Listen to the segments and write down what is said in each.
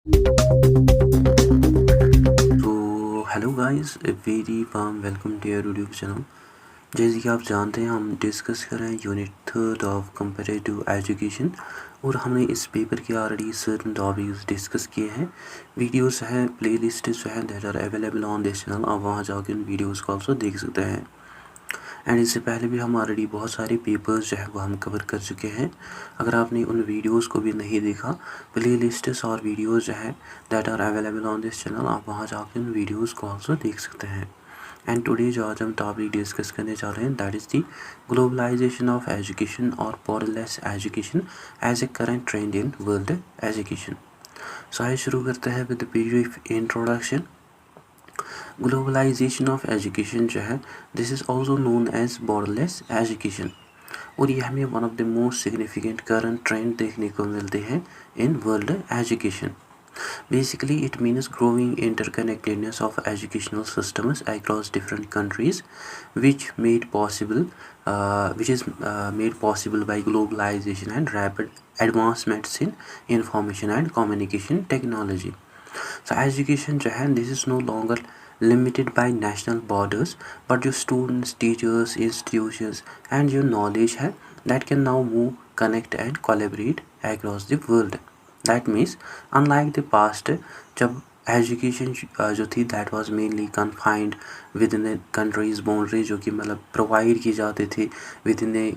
तो hello guys, a very warm welcome to your YouTube channel. जैसे कि आप जानते हैं, हम डिस्कस कर रहे हैं unit third of comparative education और हमने इस पेपर के ऑलरेडी सर्टन टॉपिक्स डिस्कस किए हैं। वीडियोस हैं, प्लेलिस्ट जो है that are available on this channel, आप वहाँ जाकर उन वीडियोस को ऑल्सो देख सकते हैं। एंड इससे पहले भी हम ऑलरेडी बहुत सारे पेपर्स जो है वो हम कवर कर चुके हैं। अगर आपने उन वीडियोस को भी नहीं देखा, प्लेलिस्ट्स और वीडियोस जो है that are available on this channel, आप वहाँ जाकर उन वीडियोस को ऑल्सो देख सकते हैं। एंड टुडे जो आज हम टॉपिक डिस्कस करने जा रहे हैं that is the globalisation of education और borderless education as a current trend in world education. So आइए शुरू करते हैं with brief introduction. Globalisation of education जो है this is also known as borderless education, और ये हमें one of the most significant current trend देखने को मिलते हैं in world education. Basically, it means growing interconnectedness of educational systems across different countries, which is made possible by globalization and rapid advancements in information and communication technology. So education जो है this is no longer limited by national borders, but your students, teachers, institutions and your knowledge है that can now move, connect and collaborate across the world. That means unlike the past जब education जो थी that was mainly confined with in the countries boundary, जो कि मतलब provide की जाते थे with in the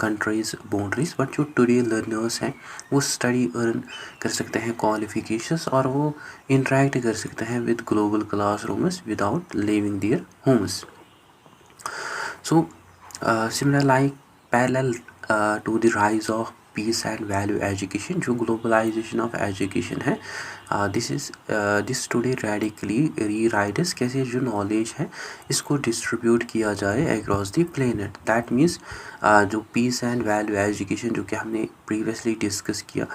countries boundaries, but जो टुडे लर्नर्स हैं वो स्टडी अर्न कर सकते हैं क्वालिफिकेशंस और वो इंटरेक्ट कर सकते हैं with global classrooms without living their homes. So similar like parallel to the rise of peace and value education, जो ग्लोबलाइजेशन ऑफ एजुकेशन है दिस टुडे रेडिकली रीराइट्स कैसे जो नॉलेज है इसको डिस्ट्रीब्यूट किया जाए across the planet. That means जो peace and value education जो कि हमने प्रीवियसली डिस्कस किया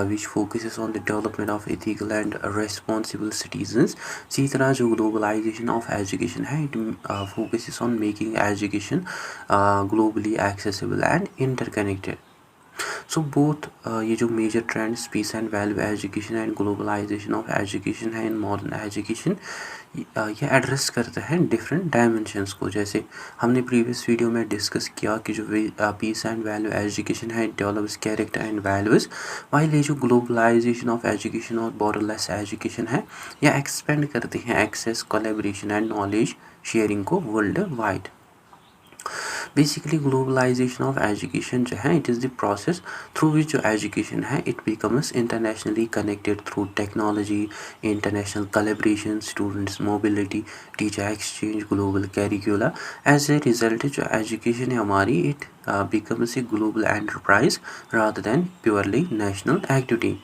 which focuses on the development of ethical and responsible citizens, इसी तरह जो ग्लोबलाइजेशन ऑफ एजुकेशन है it focuses on making education globally accessible and interconnected. So both ये जो major trends peace and value education and globalisation of education है in modern education, ये address करते हैं डिफरेंट डायमेंशंस को। जैसे हमने प्रीवियस वीडियो में डिस्कस किया कि जो पीस एंड वैल्यू एजुकेशन है it develops character and values, while ये जो ग्लोबलाइजेशन ऑफ एजुकेशन और बॉर्डरलेस एजुकेशन है ये एक्सपेंड करते हैं access, collaboration and knowledge sharing को worldwide. Basically globalisation of education जो है it is the process through which जो एजुकेशन है it becomes internationally connected through technology, international collaboration, students mobility, teacher exchange, global curricula. As a result जो education है हमारी it becomes a global enterprise rather than purely national activity.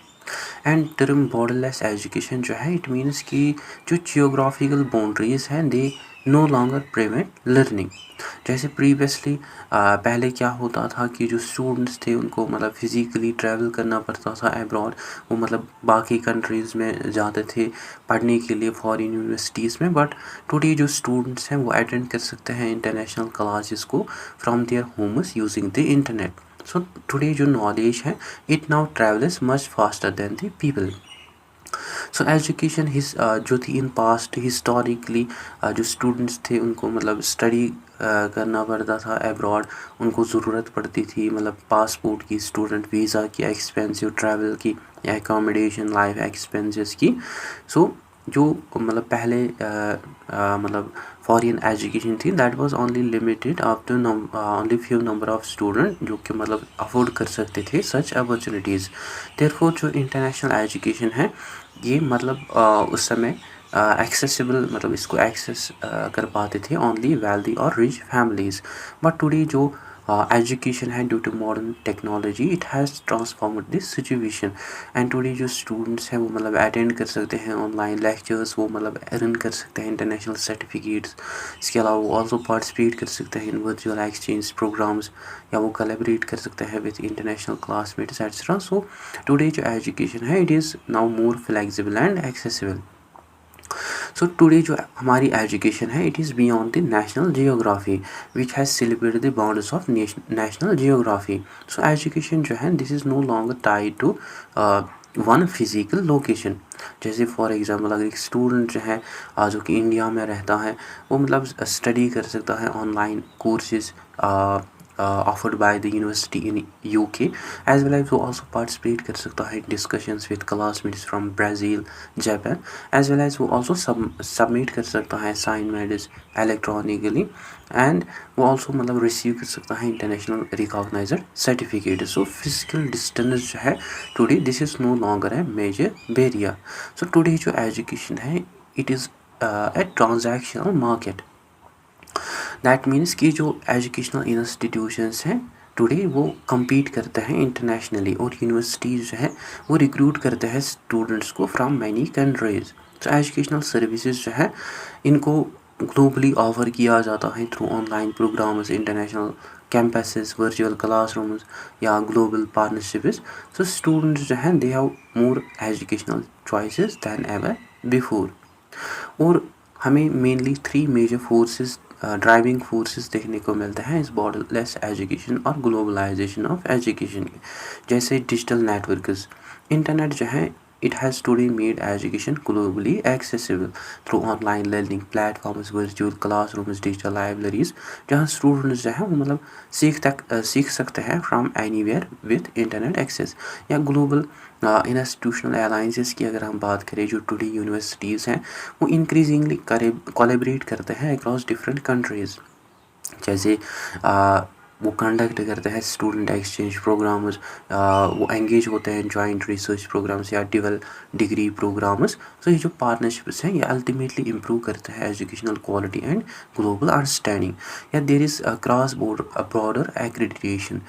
And term borderless education जो है it means कि जो geographical boundaries हैं they know longer prevent learning. जैसे previously पहले क्या होता था कि जो स्टूडेंट्स थे उनको मतलब फिज़िकली ट्रैवल करना पड़ता था अब्रॉड, वो मतलब बाकी कंट्रीज़ में जाते थे पढ़ने के लिए फॉरेन यूनिवर्सिटीज़ में, बट टुडे जो स्टूडेंट्स हैं वो अटेंड कर सकते हैं इंटरनेशनल क्लासेस को from their homes using the internet. So today जो नॉलेज है it now travels much faster than the people. So education जो थी इन पास्ट हिस्टोरिकली जो स्टूडेंट्स थे उनको मतलब स्टडी करना पड़ता था अब्रॉड, उनको ज़रूरत पड़ती थी मतलब पासपोर्ट की, स्टूडेंट वीज़ा की, एक्सपेंसिव ट्रैवल की, एकोमोडेशन, लाइफ एक्सपेंसेस की। सो जो मतलब पहले मतलब फॉरेन एजुकेशन थी that was only limited up to only few number of student जो कि मतलब अफोर्ड कर सकते थे सच अपॉर्चुनिटीज़। देयरफॉर जो इंटरनेशनल एजुकेशन है ये मतलब उस समय एक्सेसिबल मतलब इसको एक्सेस कर पाते थे ओनली वेल्दी और रिच फैमिलीज़, बट टुडे जो एजुकेशन है due to modern technology it has transformed this situation. And today जो स्टूडेंट्स हैं वो मतलब अटेंड कर सकते हैं ऑनलाइन लेक्चर्स, वो मतलब अर्न कर सकते हैं इंटरनेशनल सर्टिफिकेट्स। इसके अलावा वो ऑल्सो पार्टिसिपेट कर सकते हैं इन वर्चुअल एक्सचेंज प्रोग्राम्स, या वो कोलैबोरेट कर सकते हैं with international classmates etcetera. So today जो एजुकेशन है it is now more flexible and accessible. So today जो हमारी एजुकेशन है it is beyond the national geography which has celebrated the boundaries of national geography. So education जो है this is no longer tied to one physical location. जैसे for example अगर एक student जो है जो कि इंडिया में रहता है, वो मतलब स्टडी कर सकता है online courses offered by the university in UK, as well as वो also participate कर सकता है discussions with classmates from Brazil, Japan, as well as वो also submit कर सकता है assignments electronically, and वो also मतलब रिसीव कर सकता है international recognised certificate. So physical distance जो है today this is no longer है मेजर बैरियर। सो टुडे जो एजुकेशन है it is a transactional market. That means कि जो एजुकेशनल इंस्टीट्यूशंस हैं टुडे वो compete करते हैं इंटरनेशनली, और यूनिवर्सिटीज़ जो है वो रिक्रूट करते हैं स्टूडेंट्स को फ्रॉम मैनी कंट्रीज़। तो एजुकेशनल सर्विसेज जो है इनको ग्लोबली ऑफर किया जाता है through online programmes, international campuses, virtual classrooms या ग्लोबल पार्टनरशिप्स। सो स्टूडेंट्स जो हैं they have more educational choices than ever before. और हमें mainly three major forces driving forces देखने को मिलते हैं इस बॉर्डरलेस एजुकेशन और ग्लोबलाइजेशन ऑफ एजुकेशन के। जैसे डिजिटल नेटवर्क्स, इंटरनेट जो है it has today made education globally accessible through online learning platforms, virtual classrooms, digital libraries, जहाँ स्टूडेंट्स जो है वो मतलब सीख सकते हैं from anywhere with internet access. या ग्लोबल इंस्टीट्यूशनल अलाइंसेस की अगर हम बात करें, जो टुडे यूनिवर्सिटीज़ हैं वो इंक्रीजिंगली कोलैबोरेट करते हैं अक्रॉस डिफरेंट कंट्रीज़। जैसे वो कंडक्ट करते हैं स्टूडेंट एक्सचेंज प्रोग्राम्स, वो एंगेज होते हैं जॉइंट रिसर्च प्रोग्राम्स या डबल डिग्री प्रोग्राम्स। तो ये जो पार्टनरशिप्स हैं ये अल्टीमेटली इम्प्रूव करते हैं educational quality and global understanding. या there is cross border accreditation.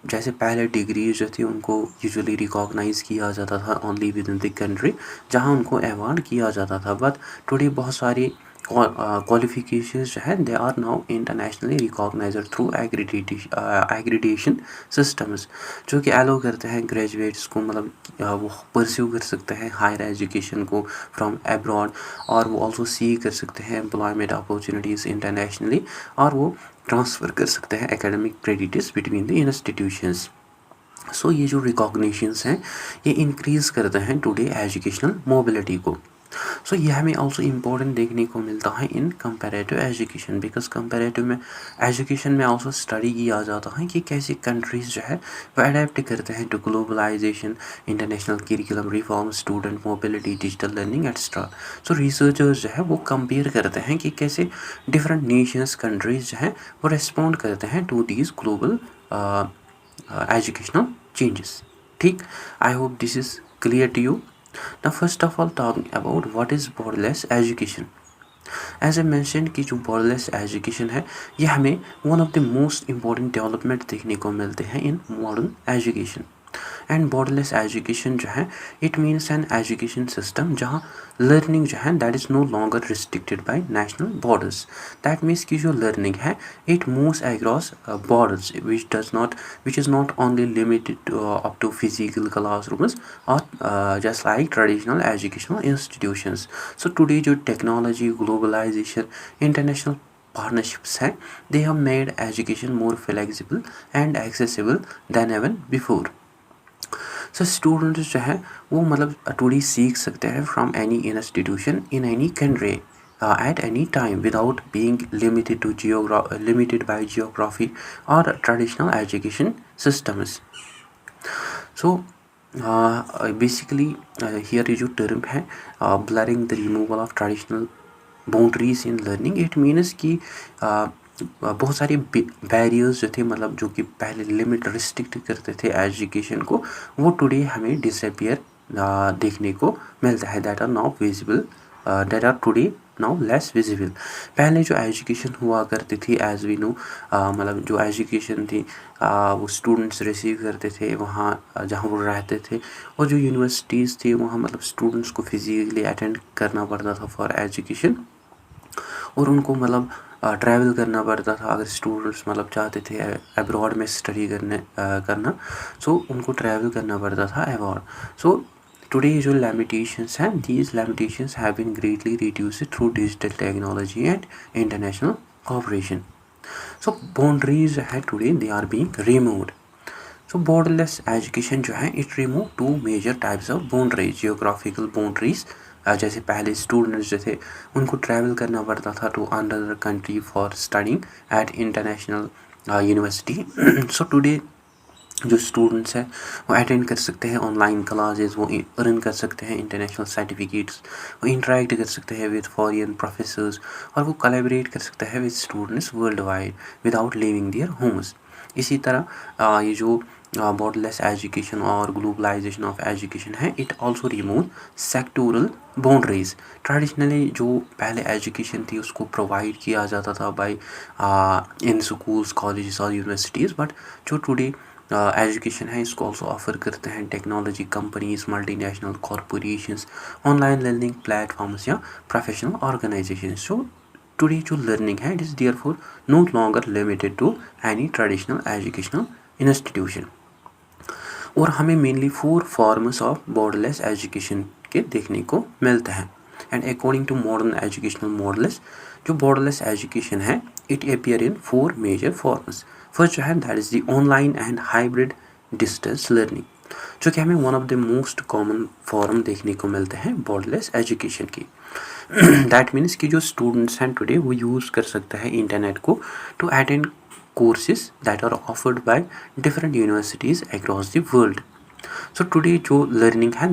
जैसे पहले डिग्रीज जो थी उनको यूजुअली रिकॉग्नाइज़ किया जाता था only with in the country जहाँ उनको अवार्ड किया जाता था, बट टुडे बहुत सारी क्वालिफिकेशंस जो है they are now internationally recognised through accreditation systems, जो कि अलो करते हैं ग्रेजुएट्स को मतलब वो परस्यू कर सकते हैं हायर एजुकेशन को फ्रॉम अब्रॉड, और वो ऑल्सो सी कर सकते हैं एम्प्लॉयमेंट अपॉर्चुनिटीज़ इंटरनेशनली, और वो ट्रांसफ़र कर सकते हैं academic credits between the institutions. So ये जो रिकॉग्निशंस हैं ये इंक्रीज़ करते हैं टुडे एजुकेशनल मोबिलिटी को। सो ये हमें ऑल्सो इम्पोर्टेंट देखने को मिलता है इन कंपैरेटिव एजुकेशन, बिकॉज कंपैरेटिव में एजुकेशन में ऑल्सो स्टडी किया जाता है कि कैसे कंट्रीज़ जो है वो अडेप्ट करते हैं to globalisation, international curriculum reform, student mobility, digital learning extra. So researchers जो है वो कंपेयर करते हैं कि कैसे डिफरेंट नेशंस कंट्रीज़ जो हैं वो रिस्पॉन्ड करते हैं to these global educational changes। ठीक, I hope this is clear to you। Now first of all talking about what is borderless education। As a mention कि जो बॉर्डरलेस एजुकेशन है ये हमें one of the most important development देखने को मिलते हैं in modern education. And borderless education जो है it means an education system जहाँ लर्निंग जो है that is no longer restricted by national borders. That means की जो लर्निंग है it moves across borders which is not only limited up to physical classrooms और just like traditional educational institutions. सो today जो technology, globalisation, international partnerships हैं they have made education more flexible and accessible than ever before। So students जो है वो मतलब today सीख सकते हैं from any institution in any country at any time without being limited by geography or traditional education systems। So basically here is जो term है blurring the removal of traditional boundaries in learning, it means कि बहुत सारे barriers जो थे मतलब जो कि पहले लिमिट रिस्ट्रिक्ट करते थे एजुकेशन को, वो टुडे हमें डिसअपियर देखने को मिलता है। That are now visible, that are today now less visible. पहले जो एजुकेशन हुआ करती थी एज वी नो, मतलब जो एजुकेशन थी वो स्टूडेंट्स रिसीव करते थे वहाँ जहाँ वो रहते थे, और जो यूनिवर्सिटीज़ थी वहाँ मतलब स्टूडेंट्स को फिजिकली अटेंड करना पड़ता था फॉर एजुकेशन, और उनको मतलब ट्रैवल करना पड़ता था अगर स्टूडेंट्स मतलब चाहते थे अब्रॉड में स्टडी करना, सो उनको ट्रैवल करना पड़ता था अब्रॉड। सो टुडे जो लिमिटेशंस हैं these limitations have been greatly reduced through digital technology and international cooperation. So boundaries है today they are being removed. So borderless education जो है it remove two major types of boundaries, geographical boundaries. जैसे पहले students जो थे उनको travel करना पड़ता था to another country for studying at international university. So today जो स्टूडेंट्स हैं वो अटेंड कर सकते हैं ऑनलाइन क्लासेस, वो अर्न कर सकते हैं इंटरनेशनल सर्टिफिकेट्स, वो इंटरेक्ट कर सकते हैं विद फॉरेन प्रोफेसर्स, और वो कोलैबोरेट कर सकते हैं with students world wide without living their Holmes. इसी तरह ये जो बॉर्डरलेस एजुकेशन और ग्लोबलाइजेशन ऑफ एजुकेशन है it also remove sectoral boundaries. Traditionally जो पहले एजुकेशन थी उसको प्रोवाइड किया जाता था बाय इन स्कूल्स, कॉलेजेस और यूनिवर्सिटीज़, बट जो टुडे एजुकेशन है इसको ऑल्सो ऑफर करते हैं technology companies, multinational corporations, online learning platforms या प्रोफेशनल ऑर्गेनाइजेशन। सो टुडे जो लर्निंग है it is therefore no longer limited to any traditional educational institution. और हमें मेनली 4 फॉर्म्स ऑफ बॉर्डरलेस एजुकेशन के देखने को मिलते हैं। And according to modern educational models, जो बॉर्डरलेस एजुकेशन है it appear in 4 major forms. First जो है that is the online and hybrid distance learning, जो कि हमें one of the most common form देखने को मिलते हैं बॉर्डरलेस एजुकेशन की। दैट मीन्स कि जो स्टूडेंट्स हैं टुडे वो यूज़ कर सकते हैं इंटरनेट को to attend courses that are offered by different universities across the world. So today जो learning है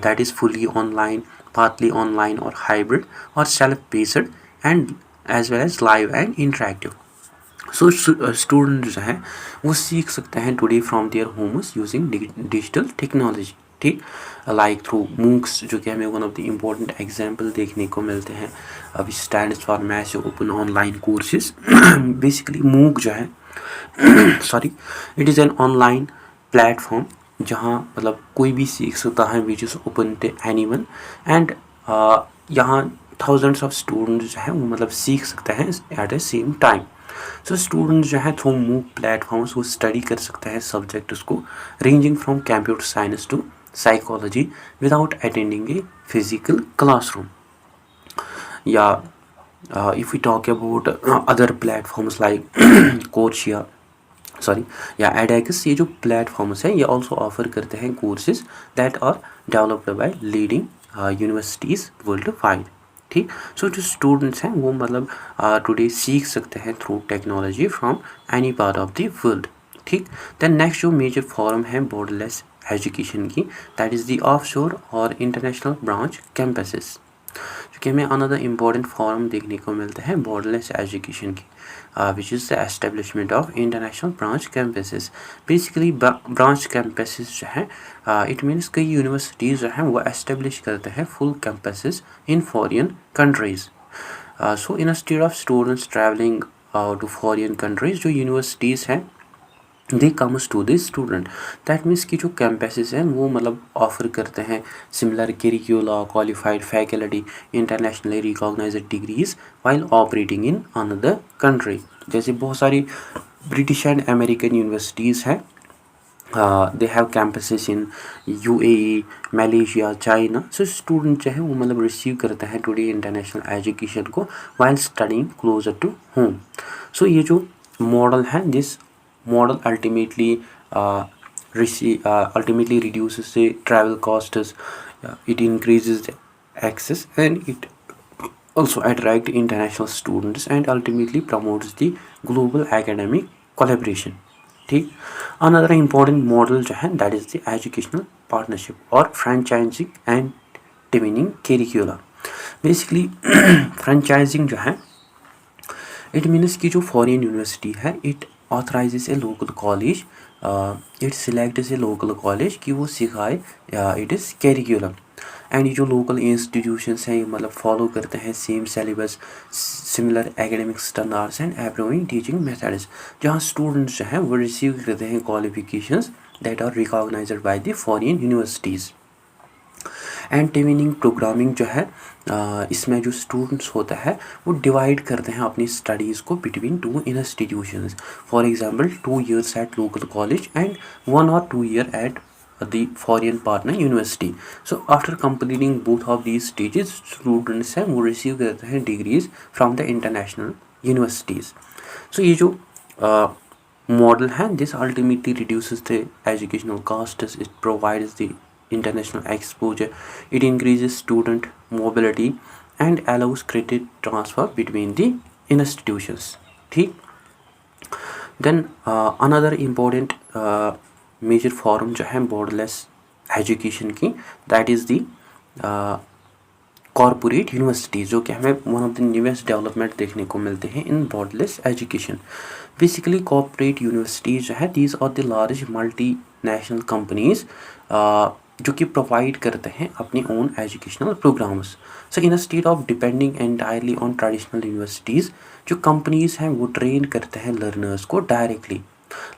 that is fully online, partly online or hybrid or self-paced and as well as live and interactive. So student जो है वो सीख सकते हैं today from their homes using digital technology, ठीक, like through MOOCs, जो कि हमें one of the important example देखने को मिलते हैं। अभी stands for massive open online courses. Basically MOOC जो है sorry it is an online platform जहाँ मतलब कोई भी सीख सकता है which is open to anyone, and यहाँ थाउजेंड्स ऑफ स्टूडेंट्स जो हैं वो मतलब सीख सकते हैं at the same time. So students जो है थ्रू मूक प्लेटफॉर्म्स वो स्टडी कर सकते हैं सब्जेक्ट्स को ranging from computer science to psychology without attending a physical classroom. या if we talk about other platforms like Coursera या edX, ये जो प्लेटफॉर्म्स हैं ये ऑल्सो ऑफर करते हैं courses that are developed by leading universities worldwide, ठीक। So जो स्टूडेंट्स हैं वो मतलब टुडे सीख सकते हैं through technology from any part of the world, ठीक। देन नेक्स्ट जो मेजर फॉर्म है बॉर्डरलेस एजुकेशन की दैट इज़ द ऑफशोर और इंटरनेशनल ब्रांच कैंपसेस, क्योंकि हमें अनदर इम्पॉर्टेंट फॉर्म देखने को मिलते हैं बॉर्डरलेस एजुकेशन की, which is the establishment of international branch campuses. Basically branch campuses जो हैं इट मीन्स कई यूनिवर्सिटीज़ जो हैं वो एस्टेब्लिश करते हैं full campuses in foreign countries. So instead of students travelling to foreign countries, जो यूनिवर्सिटीज़ हैं they comes to the student. That means कि जो कैंपसेस हैं वो मतलब ऑफर करते हैं similar curricula, qualified faculty, internationally recognised degrees while operating in another country. जैसे बहुत सारी ब्रिटिश एंड अमेरिकन यूनिवर्सिटीज़ हैं, they have campuses in UAE, Malaysia, China. So student जो है वो मतलब रिसीव करते हैं टुडे इंटरनेशनल एजुकेशन को while studying closer to home. So ये जो मॉडल है this model ultimately reduces the travel costs, it increases the access, and it also attract international students and ultimately promotes the global academic collaboration, ठीक। another important model जो है that is the educational partnership or franchising and demeaning curricula। basically franchising जो है it means कि जो foreign university है it authorizes a local college, it selects a local college कि वो सिखाए it is curriculum, एंड ये जो लोकल इंस्टीट्यूशंस हैं ये मतलब फॉलो करते हैं same syllabus, similar academic standards and approving teaching methods, जहाँ स्टूडेंट्स जो हैं वो रिसीव करते हैं qualifications that are recognised by the foreign universities. And training programming जो है इसमें जो स्टूडेंट्स होता है वो डिवाइड करते हैं अपनी स्टडीज़ को between 2 institutions, for example 2 years at local college and 1 or 2 year at the foreign partner university. So after completing both of these stages students हैं वो रिसीव करते हैं degrees from the international universities. So ये जो model है, this ultimately reduces the educational costs, it provides the international exposure, it increases student mobility and allows credit transfer between the institutions. ठीक. Then another important major form जो है borderless education की, that is the corporate universities, जो कि हमें one of the newest development देखने को मिलते हैं in borderless education. Basically corporate universities जो है, these are the large multi national companies जो कि प्रोवाइड करते हैं अपनी own educational programmes. So instead of depending entirely on traditional universities, जो कंपनीज़ हैं वो ट्रेन करते हैं लर्नर्स को डायरेक्टली.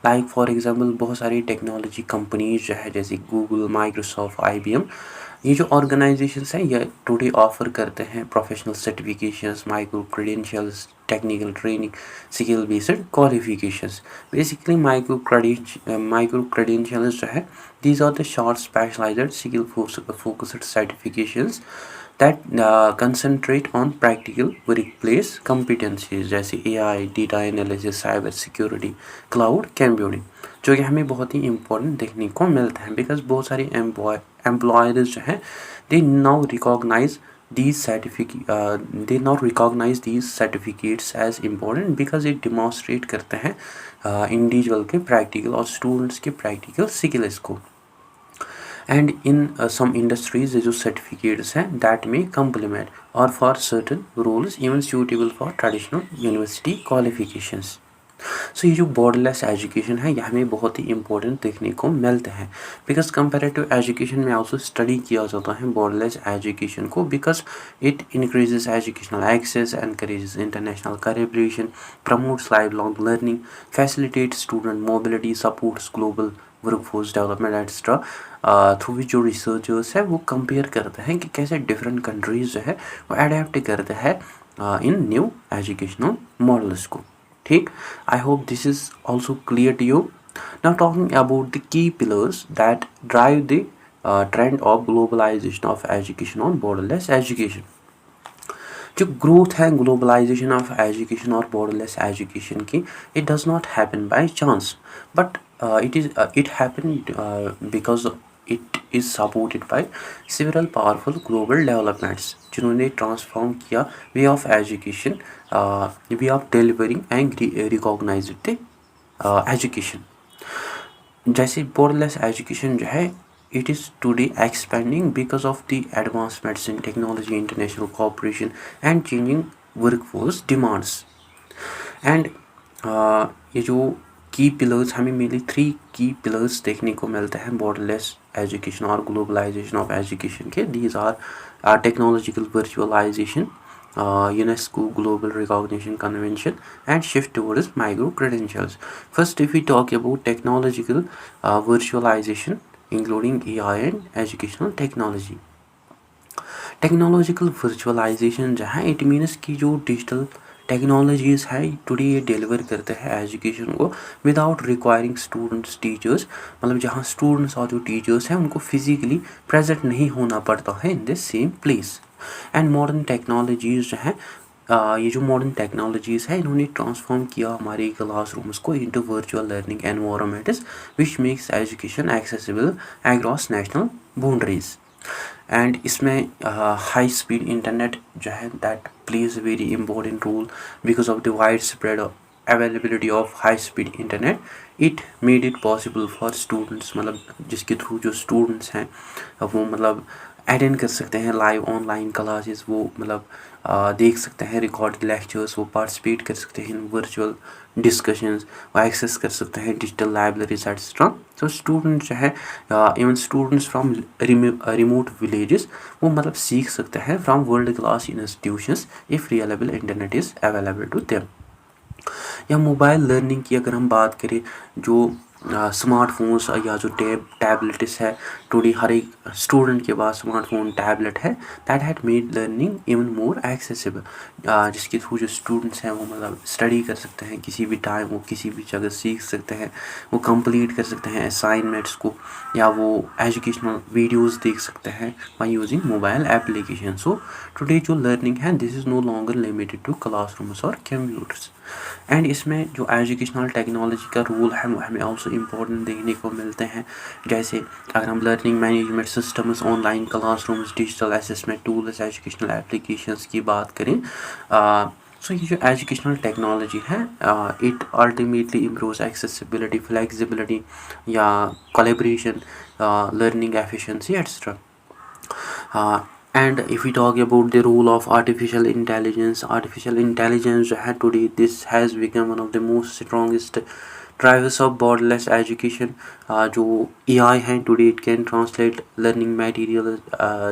लाइक फॉर एग्जांपल बहुत सारी टेक्नोलॉजी कंपनीज जो है जैसे गूगल, माइक्रोसॉफ्ट, IBM, ये जो ऑर्गेनाइजेशंस हैं ये टुडे ऑफर करते हैं professional certifications, micro credentials, technical training, skill based qualifications. Basically micro credentials जो है, these are the short specialised skill focused certifications that concentrate on practical workplace competencies जैसे AI, data analysis, cyber security, cloud computing, जो कि हमें बहुत ही important देखने को मिलता है. बिकॉज बहुत सारे employers जो हैं they now recognize these certificates as important because it demonstrate करते हैं इंडिविजुअल के प्रैक्टिकल और स्टूडेंट्स के प्रैक्टिकल स्किल्स को. एंड इन सम इंडस्ट्रीज जो सर्टिफिकेट्स हैं दैट में कम्प्लीमेंट और for certain roles even suitable for traditional university qualifications. So ये जो बॉर्डरलेस एजुकेशन है ये हमें बहुत ही इंपॉर्टेंट देखने को मिलते हैं. बिकॉज कंपेरेटिव एजुकेशन में ऑल्सो स्टडी किया जाता है बॉर्डरलेस एजुकेशन को, because it increases educational access, encourages international collaboration, promotes life long learning, facilitate student mobility, supports global workforce development extra. Through which जो रिसर्चर्स है वो कंपेयर करते हैं कि कैसे डिफरेंट कंट्रीज जो है वो अडेप्ट करते हैं इन न्यू एजुकेशनल मॉडल्स को. ठीक. I hope this is also clear to you. Now talking about the key pillars that drive the trend of globalisation of education on borderless education. जो growth है globalisation of education और borderless education की, it does not happen by chance but it happened because it is supported by several powerful global developments जिन्होंने transform किया way of education, way of delivering and recognised education. जैसे borderless education जो है it is today expanding because of the advancements in technology, international cooperation and changing workforce demands. And ये जो की pillars हमें mainly 3 की pillars देखने को मिलते हैं बॉर्डरलेस एजुकेशन और ग्लोबलाइजेशन ऑफ एजुकेशन के. These are technological virtualisation, UNESCO Global Recognition Convention and shift towards micro credentials. First, if we talk about technological virtualization including AI and educational technology. Technological virtualisation जो है it means कि जो digital technologies है today ये deliver करते हैं education को without requiring students teachers. मतलब जहाँ स्टूडेंट्स और जो टीचर्स हैं उनको फिजिकली प्रेजेंट नहीं होना पड़ता है in this same place. And modern technologies जो हैं ये जो मॉडर्न टेक्नोलॉजीज़ है इन्होंने ट्रांसफॉर्म किया हमारे क्लासरूम्स को into virtual learning environments which makes education accessible across national boundaries. And इसमें हाई स्पीड इंटरनेट जो है that plays a very important role because of the widespread availability of high speed internet. It made it possible for students, मतलब जिसके through जो students हैं वो मतलब attend कर सकते हैं लाइव ऑनलाइन क्लासेस, वो मतलब देख सकते हैं रिकॉर्डेड लेक्चर्स, वो पार्टिसिपेट कर सकते हैं इन वर्चुअल डिस्कशंस, वो एक्सेस कर सकते हैं डिजिटल लाइब्रेरीज एक्सेट्रा. तो स्टूडेंट्स जो है even students from remote villages वो मतलब सीख सकते हैं from world class institutions if reliable internet is available to them. या मोबाइल लर्निंग की अगर हम बात करें, जो स्मार्टफोन्स या जो टैबलेट्स है टुडे हर एक स्टूडेंट के पास स्मार्टफोन टैबलेट है that had made learning even more accessible. जिसके थ्रू जो स्टूडेंट्स हैं वो मतलब स्टडी कर सकते हैं किसी भी टाइम, वो किसी भी जगह सीख सकते हैं, वो कंप्लीट कर सकते हैं असाइनमेंट्स को, या वो एजुकेशनल वीडियोस देख सकते हैं by using mobile application. So today जो लर्निंग है this is no longer limited to classrooms और कंप्यूटर्स. एंड इसमें जो एजुकेशनल टेक्नोलॉजी का रोल है वो हमें ऑल्सो इम्पोर्टेंट देखने को मिलते हैं। जैसे अगर हम learning management systems, online classrooms, digital assessment tools, educational applications की बात करें, सो ये जो एजुकेशनल टेक्नोलॉजी है it ultimately improves accessibility, flexibility या collaboration, learning efficiency etcetera. And if we talk about the role of artificial intelligence जो है today this has become one of the most strongest drivers of borderless education. जो AI हैं today it can translate learning material,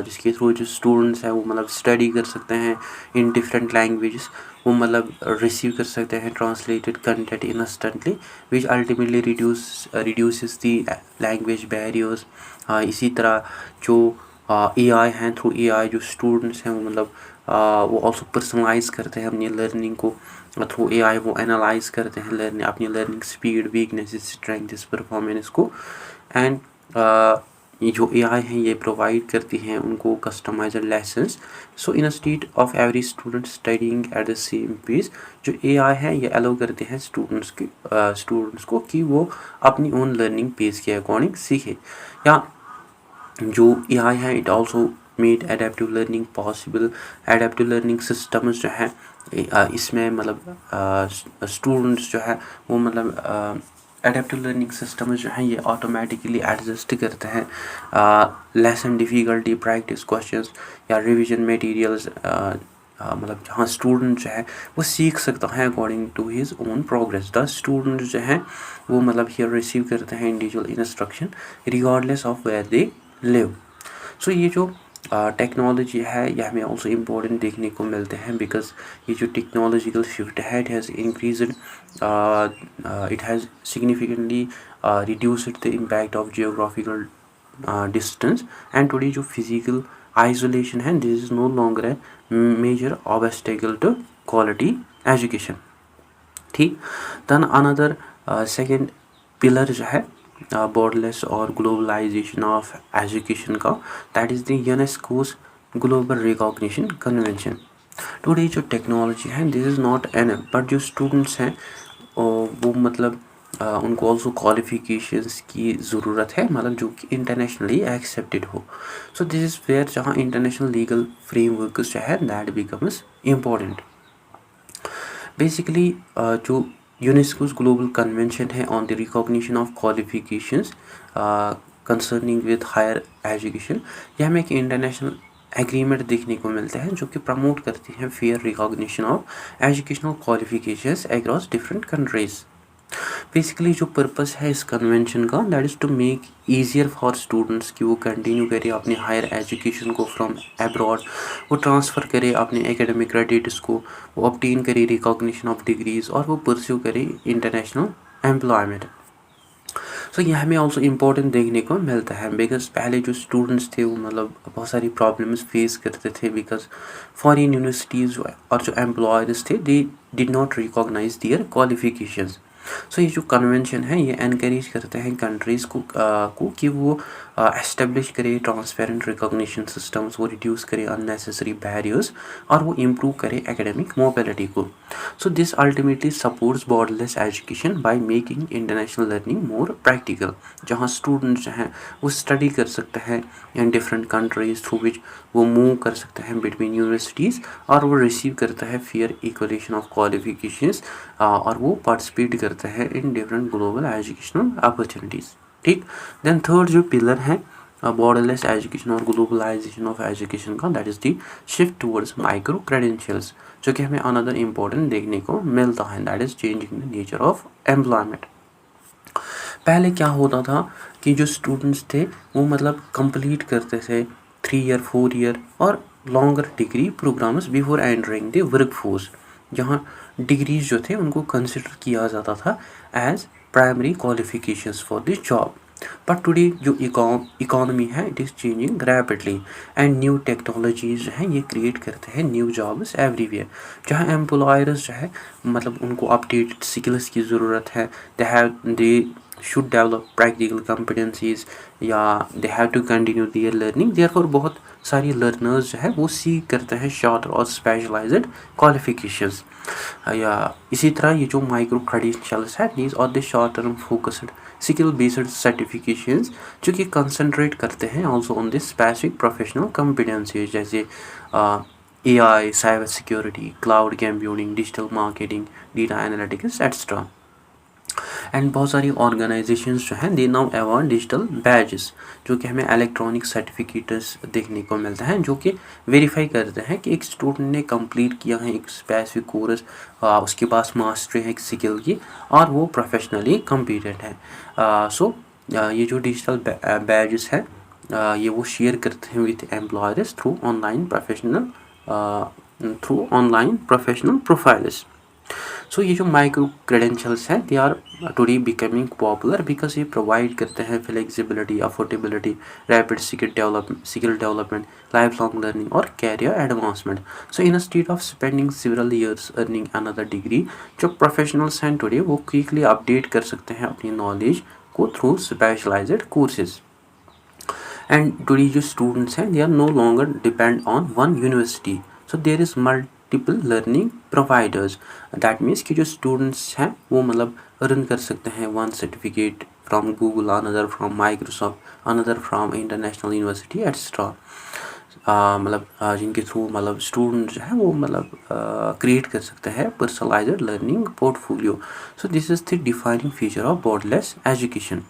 जिसके through जो students हैं वो मतलब study कर सकते हैं इन डिफरेंट लैंग्वेजेस, वो मतलब रिसीव कर सकते हैं translated content instantly which ultimately reduces the language barriers. इसी तरह जो एआई हैं, थ्रू एआई जो स्टूडेंट्स हैं वो मतलब वो ऑल्सो पर्सनलाइज करते हैं अपनी लर्निंग को थ्रू एआई, वो एनालाइज करते हैं अपनी learning speed, weaknesses, strengths, performance को। एंड ये जो एआई हैं ये प्रोवाइड करती हैं उनको customised lessons. So instead of every student studying at the same pace, जो एआई है ये अलाउ करते हैं स्टूडेंट्स को कि वो अपनी ओन लर्निंग पेस के अकॉर्डिंग सीखे। या जो एआई है it also made adaptive learning possible. Adaptive learning systems जो है इसमें मतलब स्टूडेंट्स जो है वो मतलब एडेप्टिव लर्निंग सिस्टम्स जो हैं ये ऑटोमेटिकली एडजस्ट करते हैं लेसन डिफ़िकल्टी, प्रैक्टिस क्वेश्चंस या रिवीजन मटेरियल्स, मतलब जहाँ स्टूडेंट जो है वो सीख सकता है according to his own progress. The student जो हैं वो मतलब हियर रिसीव करते हैं individual instruction regardless of where they live. So ये जो टेक्नोलॉजी है ये हमें ऑल्सो इम्पोर्टेंट देखने को मिलते हैं बिकॉज ये जो टेक्नोलॉजिकल शिफ्ट है it has increased, it has significantly reduced the impact of geographical distance and today जो फिजिकल आइसोलेशन है this is no longer a major obstacle to quality education. ठीक, देन अनदर सेकेंड पिलर जो है borderless और globalisation of education का, that is the UNESCO's global recognition convention. Today जो technology है this is not an, but जो students हैं वो मतलब उनको ऑल्सो क्वालिफिकेशंस की ज़रूरत है, मतलब जो कि इंटरनेशनली एक्सेप्टेड हो। सो दिस इज़ वेयर जहाँ इंटरनेशनल लीगल फ्रेमवर्क जो है दैट बिकम्स इम्पॉर्टेंट। बेसिकली जो यूनेस्कोस ग्लोबल कन्वेंशन है on the recognition of qualifications concerning with higher education, ये हमें एक इंटरनेशनल एग्रीमेंट देखने को मिलता है जो कि प्रमोट करती हैं fair recognition of educational qualifications across different countries. Basically जो पर्पस है इस कन्वेंशन का that is to make easier for students कि वो कंटिन्यू करें अपनी हायर एजुकेशन को फ्रॉम एब्रॉड, वो ट्रांसफ़र करें अपने एकेडमिक क्रेडिट्स को, वो ऑब्टेन करें रिकॉग्निशन ऑफ डिग्रीज़ और वो परस्यू करें इंटरनेशनल एम्प्लॉयमेंट। सो ये हमें ऑल्सो इम्पोर्टेंट देखने को मिलता है बिकॉज पहले जो स्टूडेंट्स थे वो मतलब बहुत सारी प्रॉब्लम्स फेस करते थे बिकॉज फॉरेन यूनिवर्सिटीज़ और जो एम्प्लॉयर्स थे they did not recognise their qualifications. So ये जो कन्वेंशन है ये एनकरेज करते हैं कंट्रीज़ को कि वो एस्टेब्लिश करे ट्रांसपेरेंट रिकॉग्निशन सिस्टम्स, वो रिड्यूस करे अननेसेसरी बैरियर्स और वो इम्प्रूव करे एकेडमिक मोबिलिटी को। So this ultimately supports borderless education by making international learning more practical, जहाँ स्टूडेंट्स जो हैं वो स्टडी कर सकते हैं in different countries through which वो मूव कर सकते हैं बिटवीन यूनिवर्सिटीज़ और वो रिसीव करता है फेयर इक्वलेशन ऑफ क्वालिफिकेशंस और वो पार्टिसिपेट करते हैं in different global educational opportunities. ठीक, देन थर्ड जो पिलर है बॉर्डरलेस एजुकेशन और ग्लोबलाइजेशन ऑफ एजुकेशन का that is the shift towards micro credentials, जो कि हमें अनदर इम्पोर्टेंट देखने को मिलता है that is changing the nature of employment. पहले क्या होता था कि जो स्टूडेंट्स थे वो मतलब कंप्लीट करते थे 3 ईयर 4 ईयर और longer degree programmes before entering the work force, जहाँ डिग्रीज जो थे उनको कंसिडर किया जाता था as primary qualifications for this job. But today जो इकोनॉमी है it is changing rapidly and new technologies जो हैं ये क्रिएट करते हैं न्यू जॉब्स एवरीवेयर, जहाँ एम्प्लॉयर्स जो है मतलब उनको अपडेटेड स्किल्स की ज़रूरत है। दे should develop practical competencies या they have to continue their learning. therefore बहुत सारी learners जो है वो सीख करते हैं shorter और specialized qualifications. या इसी तरह ये जो micro credentials है these are the short term focused skill based certifications जो कि concentrate करते हैं also on this specific professional competencies जैसे AI, cyber security, cloud computing, digital marketing, data analytics etc. And बहुत सारी ऑर्गेनाइजेशंस जो हैं दे नाउ अवार्ड डिजिटल बैजेस जो कि हमें इलेक्ट्रॉनिक सर्टिफिकेट्स देखने को मिलता है जो कि वेरीफाई करते हैं कि एक स्टूडेंट ने कंप्लीट किया है एक स्पेसिफिक कोर्स, उसके पास मास्टरी है एक स्किल की और वो प्रोफेशनली कम्पीटेंट है. सो ये जो डिजिटल बैजेस है ये वो शेयर करते हैं with employers through online professional profiles. So ये जो माइक्रो क्रेडेंशियल्स हैं they are today becoming popular because ये प्रोवाइड करते हैं flexibility, affordability, rapid skill development, life long learning और career advancement. So instead of spending several years earning another degree, जो professionals हैं today वो quickly update कर सकते हैं अपनी नॉलेज को through specialised courses. And today जो स्टूडेंट्स हैं they are no longer depend on one university. So there is multiple learning providers. That means कि जो स्टूडेंट्स हैं वो मतलब अर्न कर सकते हैं one certificate from Google, another from Microsoft, another from international university etcetera. मतलब जिनके थ्रू मतलब स्टूडेंट जो है वो मतलब क्रिएट कर सकते हैं personalised learning portfolio. So this is the defining feature of borderless education.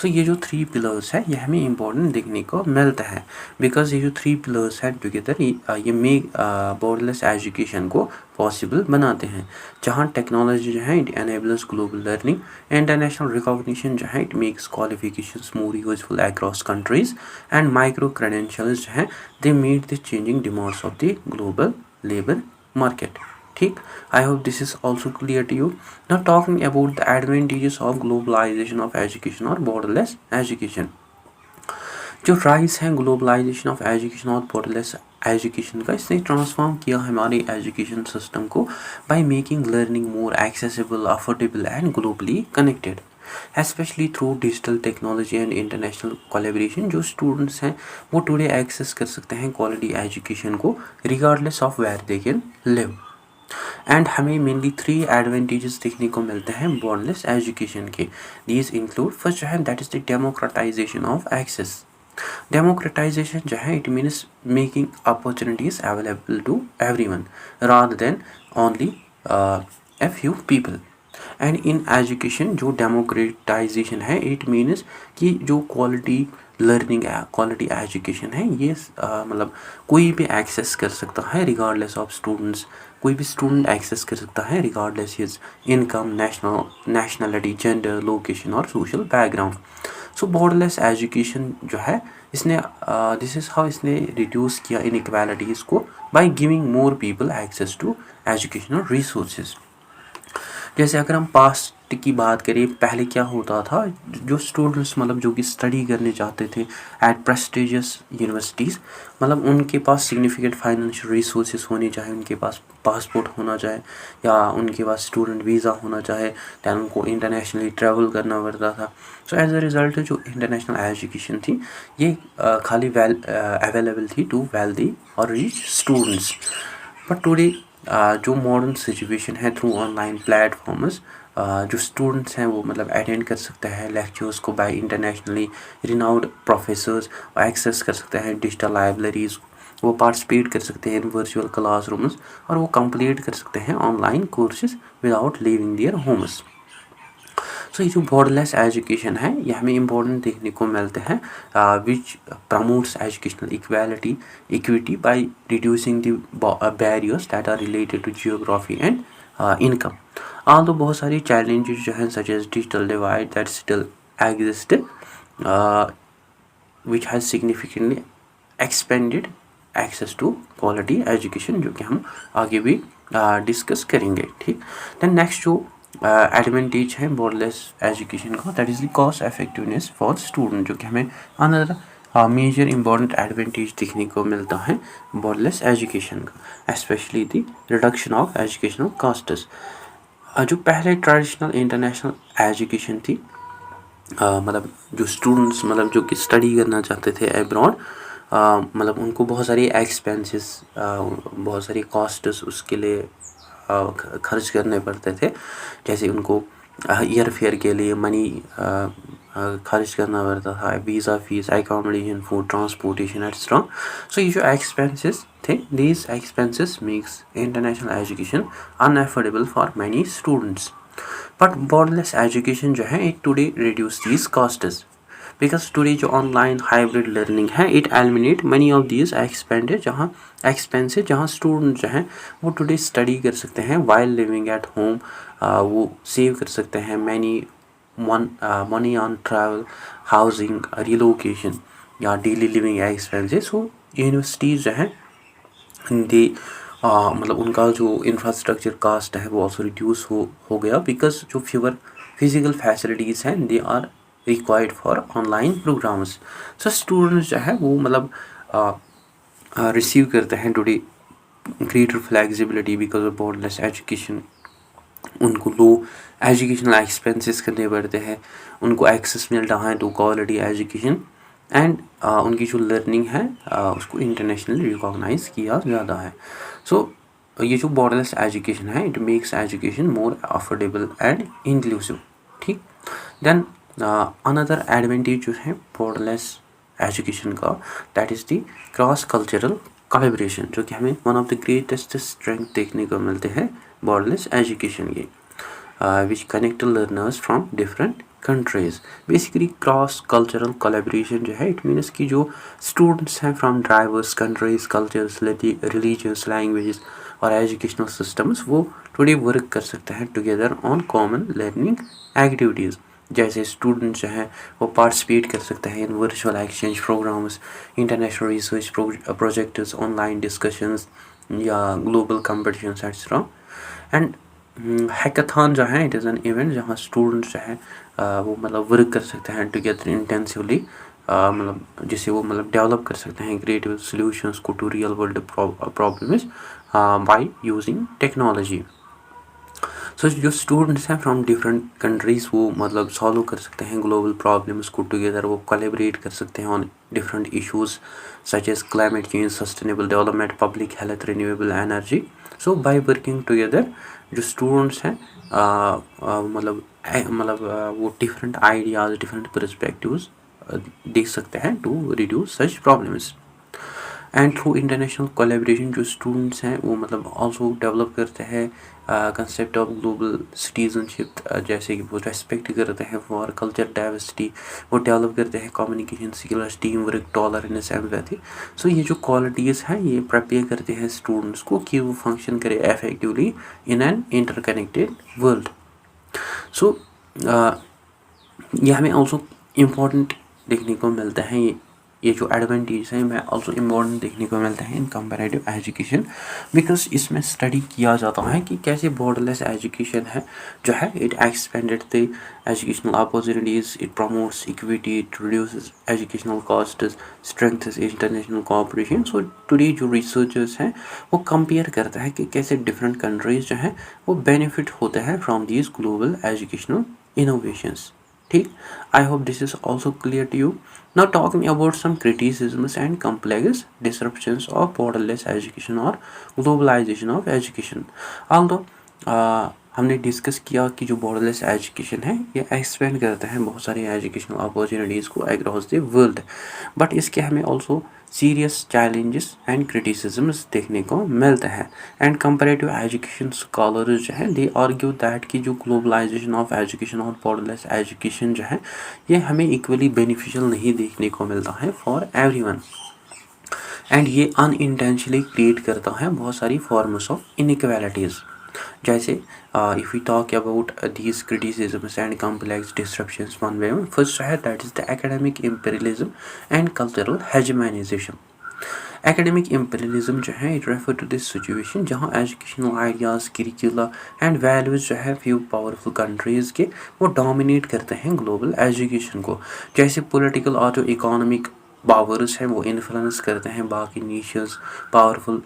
So ये जो 3 पिलर्स है ये हमें इम्पोर्टेंट देखने को मिलता है बिकॉज ये जो 3 पिलर्स हैं टुगेदर ये मेक बॉर्डरलेस एजुकेशन को पॉसिबल बनाते हैं. जहाँ टेक्नोलॉजी जो है it enables global learning, international recognition जो है it makes qualifications more useful across countries, and micro credentials जो हैं they meet the changing demands of the global labour market. ठीक, I hope this is also clear to you. Now talking about the advantages of globalisation of education और borderless education. जो rise है globalisation of education और borderless education का, इसने transform किया हमारे education system को by making learning more accessible, affordable and globally connected, especially through digital technology and international collaboration. जो स्टूडेंट्स हैं वो टुडे एक्सेस कर सकते हैं क्वालिटी एजुकेशन को regardless of where they can live. And हमें मेनली 3 एडवांटेजेस देखने को मिलते हैं बॉर्डरलेस एजुकेशन के. दीज इंक्लूड फर्स्ट जो है that is the democratisation of access. Democratisation जो है it means making opportunities available to everyone rather than only a few people. And in education जो डेमोक्रेटाइजेशन है इट मीन्स कि जो quality learning है, quality education है ये मतलब कोई भी एक्सेस कर सकता है रिगार्डलेस ऑफ स्टूडेंट्स. कोई भी स्टूडेंट एक्सेस कर सकता है regardless his income, nationality, gender, location और social background. So borderless education जो है इसने दिस इज़ हाउ इसने रिड्यूस किया इनइक्वालिटीज़ को by giving more people access to educational resources. जैसे अगर हम पास्ट की बात करें, पहले क्या होता था, जो स्टूडेंट्स मतलब जो कि स्टडी करने जाते थे एट प्रेस्टिजियस यूनिवर्सिटीज़, मतलब उनके पास सिग्निफिकेंट फाइनेंशियल रिसोर्सेज होने चाहिए, उनके पास पासपोर्ट होना चाहिए या उनके पास स्टूडेंट वीज़ा होना चाहिए, दैन उनको इंटरनेशनली ट्रैवल करना पड़ता था. सो एज अ रिज़ल्ट जो इंटरनेशनल एजुकेशन थी ये खाली अवेलेबल थी टू वेल्दी और रिच स्टूडेंट्स. बट टुडे जो मॉडर्न सिचुएशन है थ्रू ऑनलाइन प्लेटफॉर्म्स, जो स्टूडेंट्स हैं वो मतलब अटेंड कर सकते हैं लेक्चर्स को by internationally renowned professors, access कर सकते हैं डिजिटल लाइब्रेरीज, वो पार्टिसिपेट कर सकते हैं इन वर्चुअल क्लासरूम्स और वो कंप्लीट कर सकते हैं online courses without leaving their homes. So ये जो बॉर्डरलेस एजुकेशन है ये हमें इम्पोर्टेंट देखने को मिलते हैं which promotes educational equity by reducing the barriers that are related to geography and income. although बहुत सारी challenges जो हैं such as digital divide that still exist which has significantly expanded access to quality education, जो कि हम आगे भी discuss करेंगे. ठीक, दैन नेक्स्ट जो एडवांटेज है बॉर्डरलेस एजुकेशन का that is the cost effectiveness for student, जो कि हमें अनदर मेजर इम्पॉर्टेंट एडवांटेज देखने को मिलता है बॉर्डरलेस एजुकेशन का, specially the reduction of educational costs. जो पहले ट्रेडिशनल इंटरनेशनल एजुकेशन थी मतलब जो स्टूडेंट्स मतलब जो कि स्टडी करना चाहते थे अब्रॉड, मतलब उनको बहुत सारी एक्सपेंसेस, बहुत सारी कॉस्ट्स उसके लिए खर्च करने पड़ते थे। जैसे उनको एयर फेयर के लिए मनी खर्च करना पड़ता था, visa fees, accommodation, food, transportation etcetera. So ये जो एक्सपेंसेस थे, these expenses makes international education unaffordable for many students. But borderless education जो है it today reduce these costs, because today जो ऑनलाइन हाइब्रिड लर्निंग है it eliminate money of these expenses, जहाँ student जो हैं वो टुडे स्टडी कर सकते हैं वाइल लिविंग एट होम। वो सेव कर सकते हैं money on travel, housing, relocation या डेली लिविंग एक्सपेंसेस। वो यूनिवर्सिटीज़ जो हैं दे मतलब उनका जो इंफ्रास्ट्रक्चर कास्ट है वो ऑल्सो रिड्यूस हो गया, बिकॉज जो फीवर फिजिकल फैसिलिटीज़ हैं they are required for online programmes. So students जो है वो मतलब रिसीव करते हैं today greater flexibility because of borderless education. उनको लो एजुकेशनल एक्सपेंसेस करने पड़ते हैं, उनको एक्सेस मिलता है टू क्वालिटी एजुकेशन, एंड उनकी जो लर्निंग है उसको इंटरनेशनली रिकॉग्नाइज किया जाता है। सो ये जो बॉर्डरलेस एजुकेशन है it makes education more affordable and inclusive. ठीक, देन अनदर एडवांटेज जो है बॉर्डरलेस एजुकेशन का, that is the cross cultural collaboration, जो कि हमें one of the greatest strength देखने को मिलते हैं बॉर्डरलेस एजुकेशन के, which connect learners from different countries. Basically cross cultural collaboration जो है इट मीन्स कि जो स्टूडेंट्स हैं from diverse countries, cultures, religious, languages और एजुकेशनल सिस्टम्स वो टुडे वर्क कर सकते हैं together on common learning activities. जैसे स्टूडेंट्स जो हैं वो पार्टिसिपेट कर सकते हैं in virtual exchange programmes, international research projects, online discussions या global competitions etcetera. And hackathon जो है इट इज़ एन इवेंट जहाँ स्टूडेंट्स जो हैं वो मतलब वर्क कर सकते हैं टुगेदर इंटेंसिवली, मतलब जिससे वो मतलब डेवलप कर सकते हैं क्रिएटिव सॉल्यूशंस को to real world problems by using technology. So जो स्टूडेंट्स हैं फ्रॉम डिफरेंट कंट्रीज़ वो मतलब सॉल्व कर सकते हैं ग्लोबल प्रॉब्लम्स को टुगेदर, वो कोलैबोरेट कर सकते हैं on different issues such as climate change, sustainable development, public health, renewable energy. So by working together जो स्टूडेंट्स हैं वो डिफरेंट आइडियाज़, डिफरेंट पर्सपेक्टिव्स देख सकते हैं to reduce such problems. And through international collaboration जो स्टूडेंट्स हैं वो मतलब ऑल्सो डेवलप करते हैं कंसेप्ट ऑफ ग्लोबल सिटीजनशिप, जैसे कि वो रेस्पेक्ट करते हैं फॉर कल्चर डाइवर्सिटी, वो डेवलप करते हैं communication skills, team work, tolerance, empathy. So ये जो क्वालिटीज़ हैं ये प्रिपेयर करते हैं स्टूडेंट्स को कि वो फंक्शन करे effectively in an interconnected world. So ये हमें ऑल्सो इम्पॉर्टेंट देखने को मिलता है, ये जो एडवांटेज है मैं ऑल्सो इम्पॉर्टेंट देखने को मिलता है इन कंपैरेटिव एजुकेशन, बिकॉज इसमें स्टडी किया जाता है कि कैसे बॉर्डरलेस एजुकेशन है जो है it expanded the educational opportunities, it promotes equity, it reduces educational costs, strengthens international cooperation. So today जो रिसर्चर्स हैं वो कंपेयर करता है कि कैसे डिफरेंट कंट्रीज जो हैं वो बेनिफिट होते हैं from these global educational innovations. ठीक, I hope this is also clear to you. Now talking about some criticisms and complex disruptions of borderless education or globalization of education. Although हमने discuss किया कि जो borderless education है ये expand करते हैं बहुत सारी एजुकेशनल अपॉर्चुनिटीज़ को अक्रॉस द वर्ल्ड, बट इसके हमें also serious challenges and criticisms देखने को मिलते हैं। एंड कंपैरेटिव एजुकेशन स्कॉलर्स जो है दे आर्ग्यू दैट कि जो ग्लोबलाइजेशन ऑफ एजुकेशन और बॉर्डरलेस एजुकेशन जो है ये हमें इक्वली बेनिफिशियल नहीं देखने को मिलता है फॉर एवरीवन, एंड ये अनइंटेंशनली क्रिएट करता है बहुत सारी फॉर्म्स ऑफ इनइक्वालिटीज़। जैसे if we talk about these criticisms and complex disruptions one way में, फर्स्ट है that is the academic imperialism and cultural hegemonisation. Academic imperialism जो है it refer to this situation जहाँ educational ideas, curricula and values जो है few powerful countries के वो dominate करते हैं ग्लोबल एजुकेशन को। जैसे पॉलिटिकल और जो इकोनॉमिक पावर्स हैं वो इन्फ्लुएंस करते हैं बाकी नेशंस, पावरफुल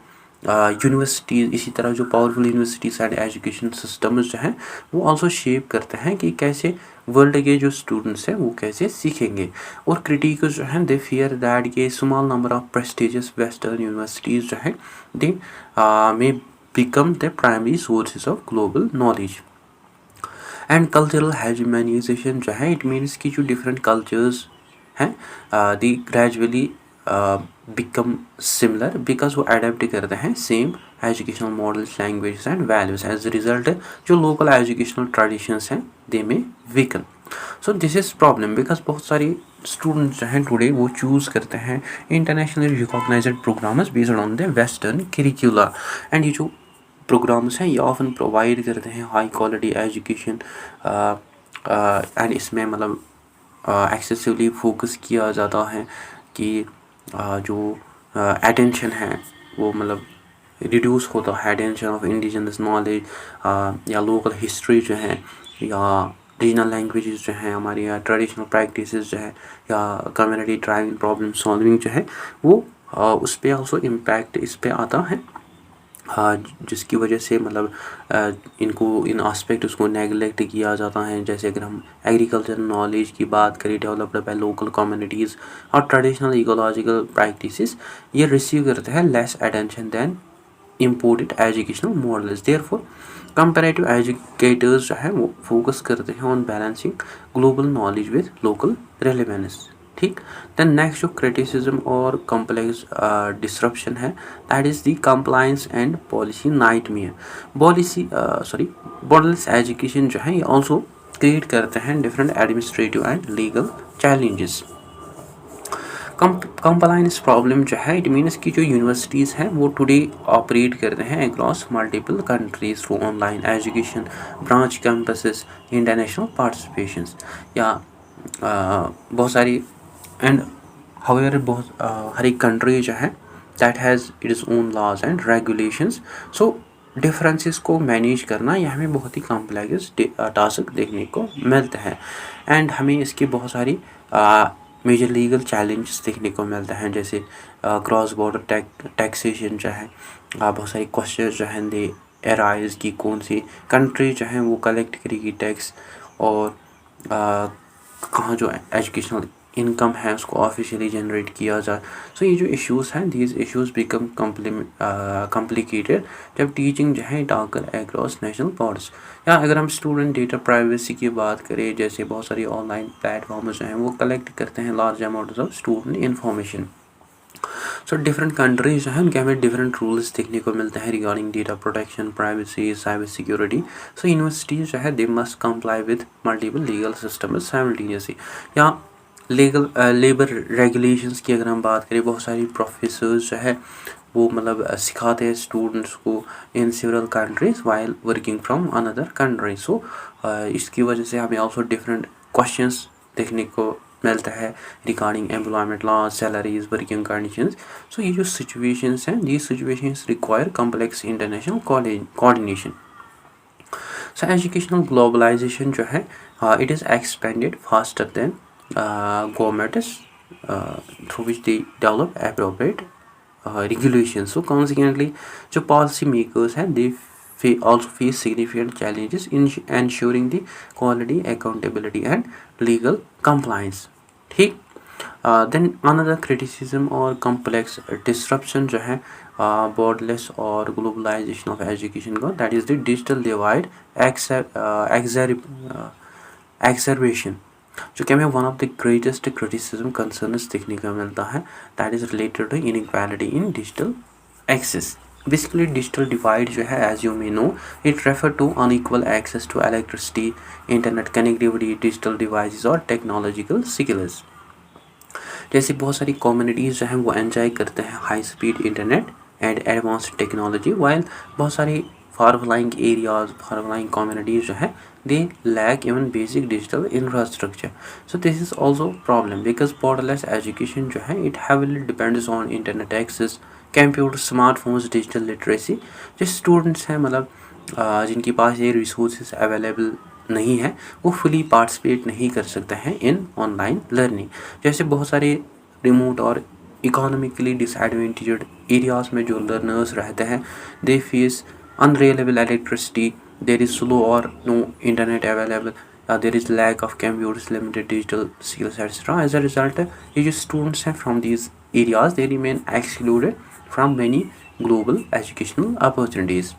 यूनिवर्सिटीज़, इसी तरह जो powerful universities and education systems जो हैं वो आल्सो शेप करते हैं कि कैसे वर्ल्ड के जो स्टूडेंट्स हैं वो कैसे सीखेंगे। और क्रिटिक्स जो हैं दे फियर दैट ये small number of prestigious western universities जो हैं they may become the primary sources of global knowledge. And cultural hegemonisation जो है इट मीन्स कि जो डिफरेंट कल्चर्स हैं they gradually become similar because वो अडेप्ट करते हैं same educational models, language and values. As a result जो local educational traditions हैं they may weaken. So this is problem because बहुत सारी स्टूडेंट्स जो हैं टुडे वो चूज़ करते हैं internationally recognised programmes based on the western curricula. And ये जो प्रोग्राम्स हैं ये ऑफन प्रोवाइड करते हैं हाई क्वालिटी एजुकेशन एंड इसमें मतलब एक्सेसिवली फोकस किया जाता है कि जो अटेंशन है वो मतलब रिड्यूस होता है, अटेंशन ऑफ इंडिजिनस नॉलेज या लोकल हिस्ट्री जो है या रीजनल लैंग्वेजेस जो हैं हमारी या ट्रेडिशनल प्रैक्टिसेस जो है या कम्युनिटी ड्राइविंग प्रॉब्लम सॉल्विंग जो है वो उस पर ऑल्सो इम्पैक्ट इस पर आता है। जिसकी वजह से मतलब इनको इन आस्पेक्ट उसको नेगलेक्ट किया जाता है। जैसे अगर हम एग्रीकल्चर नॉलेज की बात करें डेवलप्ड बाय लोकल कम्युनिटीज़ और ट्रेडिशनल इकोलॉजिकल प्रैक्टिसेस ये रिसीव करते हैं less attention than imported educational models. Therefore comparative educators जो है वो फोकस करते हैं on balancing global knowledge with local relevance. ठीक। दैन नेक्स्ट जो क्रिटिसिज्म और कॉम्प्लेक्स डिसरप्शन है that is the compliance and policy nightmare. Borderless education जो है ये ऑल्सो क्रिएट करते हैं different administrative and legal challenges. Compliance problem जो है इट मीन्स कि जो यूनिवर्सिटीज़ हैं वो टुडे ऑपरेट करते हैं across multiple countries through online education, branch campuses, international participations या बहुत सारी एंड हाउएवर बहुत हर एक कंट्री जो है that has its own laws and regulations. So differences को मैनेज करना यह हमें बहुत ही कॉम्प्लेक्स टास्क देखने को मिलता है। एंड हमें इसकी बहुत सारी मेजर लीगल चैलेंजेस देखने को मिलते हैं जैसे क्रॉस बॉर्डर टैक्सेशन जो है बहुत सारी क्वेश्चन जो हैं दे एराइज की कौन सी कंट्री जो है वो कलेक्ट करेगी टैक्स और कहाँ जो एजुकेशनल इनकम है उसको ऑफिशियली जनरेट किया जाए। सो ये जो इश्यूज़ हैं दीज इश्यूज़ बिकम कॉम्प्लिकेटेड जब टीचिंग जो है डाकर एक्रॉस नेशनल बॉर्डर्स। या अगर हम स्टूडेंट डेटा प्राइवेसी की बात करें जैसे बहुत सारी ऑनलाइन प्लेटफॉर्म्स जो हैं वो कलेक्ट करते हैं large amount of student information. So different countries जो हैं उनके हमें डिफरेंट रूल्स देखने को मिलते हैं regarding data protection, privacy, cyber security. So universities जो है they must comply with multiple legal system simultaneously. या लीगल लेबर रेगुलेशंस की अगर हम बात करें बहुत सारी प्रोफेसर्स जो है वो मतलब सिखाते हैं स्टूडेंट्स को in several countries while working from another country. So इसकी वजह से हमें ऑल्सो डिफरेंट क्वेश्चंस देखने को मिलता है regarding employment law, salaries, working conditions. So ये जो सिचुएशंस हैं these situations require complex international coordination. So educational globalisation जो है it is expanded faster than governments through which they develop appropriate regulations. So consequently जो policy makers हैं they also face significant challenges in ensuring the quality, accountability and legal compliance. ठीक। then another criticism और complex disruption जो है borderless और globalization of education का that is the digital divide exacerbation जो कि हमें one of the greatest criticism concerns देखने का मिलता है that is related to inequality in digital access. Basically digital divide जो है as you may know it refer to unequal access to electricity, internet connectivity, digital devices और technological skills. जैसे बहुत सारी कम्युनिटीज़ जो हैं वो एंजॉय करते हैं high speed internet and advanced technology while बहुत सारी far flying areas, far flying communities जो है they lack even basic digital infrastructure. So this is also problem because borderless education जो है it heavily depends on internet access, computer, smartphones, digital literacy। जो students हैं मतलब जिनके पास ये resources available नहीं है वो फुली पार्टिसिपेट नहीं कर सकते हैं इन ऑनलाइन लर्निंग। जैसे बहुत सारे रिमोट और इकोनॉमिकली डिसएडवेंटेज्ड एरियाज में जो लर्नर्स रहते हैं they face unreliable electricity, there is slow और no internet available, there is lack of computers, limited digital skills, etc. As a result, ये जो students हैं from these areas they remain excluded from many global educational opportunities.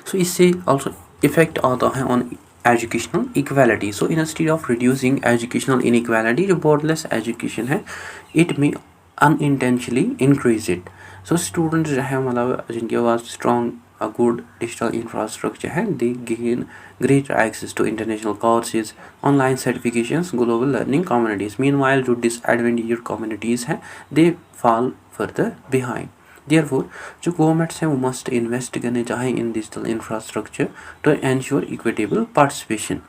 So इससे also effect आता है on educational equality. So instead of reducing educational inequality, जो borderless education है it may unintentionally increase it. So students जो है मतलब जिनके पास strong a good digital infrastructure है they gain greater access to international courses, online certifications, global learning communities. Meanwhile जो disadvantaged communities हैं they fall further behind. Therefore जो governments हैं वो मस्ट इन्वेस्ट करने चाहें in digital infrastructure to ensure equitable participation.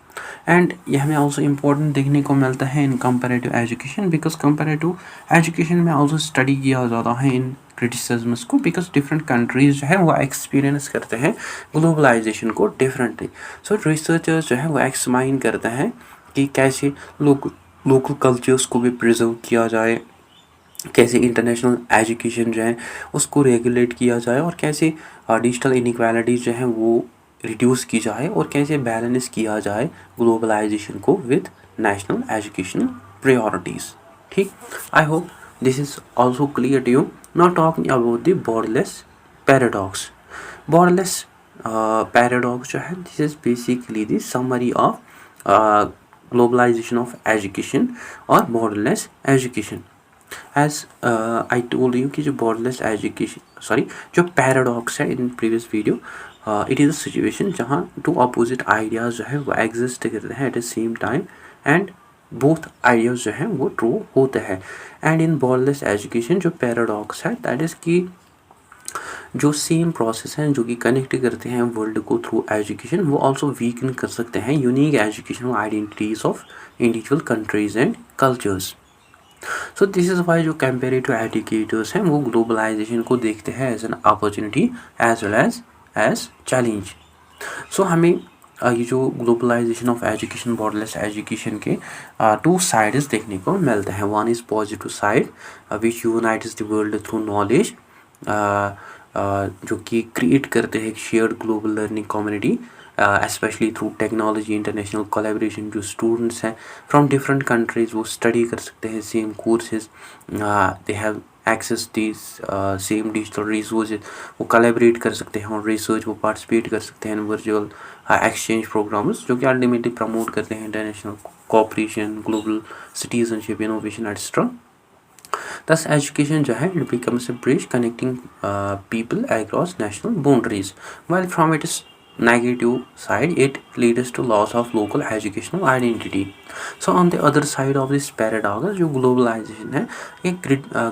And ये हमें also important देखने को मिलता है in comparative education, because comparative education में ऑल्सो स्टडी किया जाता है इन क्रिटिसिज्म्स को, बिकॉज डिफरेंट कंट्रीज जो है वो एक्सपीरियंस करते हैं ग्लोबलाइजेशन को डिफरेंटली. सो रिसर्चर्स जो है वो एक्समाइन करते हैं कि कैसे लोकल कल्चर्स को भी प्रिजर्व किया जाए, कैसे इंटरनेशनल एजुकेशन जो है उसको रेगुलेट किया जाए, और कैसे डिजिटल इनइक्वालिटीज़ जो है वो रिड्यूस की जाए, और कैसे बैलेंस किया जाए ग्लोबलाइजेशन को विद नेशनल एजुकेशनल प्रायोरिटीज़. ठीक, I hope this is also clear to you. Now talking about the borderless paradox. Borderless paradox जो है this is basically the summary of globalisation of education और borderless education. As I told you कि जो borderless education जो paradox है in previous video, it is a situation जहाँ two opposite ideas जो है वो एग्जिस्ट करते हैं at the same time and both ideas जो हैं वो ट्रू होते हैं. एंड इन बॉर्डरलेस एजुकेशन जो पैराडॉक्स है दैट इज़ कि जो सेम प्रोसेस हैं जो कि कनेक्ट करते हैं वर्ल्ड को थ्रू एजुकेशन वो ऑल्सो वीकन कर सकते हैं unique educational identities of individual countries and cultures. So this is why जो कंपेरेटिव एजुकेटर्स हैं वो ग्लोबलाइजेशन को देखते हैं as an opportunity as well as challenge. So हमें ये जो globalisation of education borderless education के टू साइड्स देखने को मिलते हैं. One is positive side which unites the world through knowledge, जो कि क्रिएट करते हैं एक shared global learning community especially through technology, international collaboration. जो students हैं from different countries वो study कर सकते हैं same courses, they have access these same digital resources, वो collaborate कर सकते हैं और research वो participate कर सकते हैं virtual exchange programs जो कि ultimately promote करते हैं international cooperation, global citizenship, innovation, etc. Thus education जो है it becomes a bridge connecting people across national boundaries, while from its negative side it leads to loss of local educational identity. So on the other side of this paradox जो globalization है ये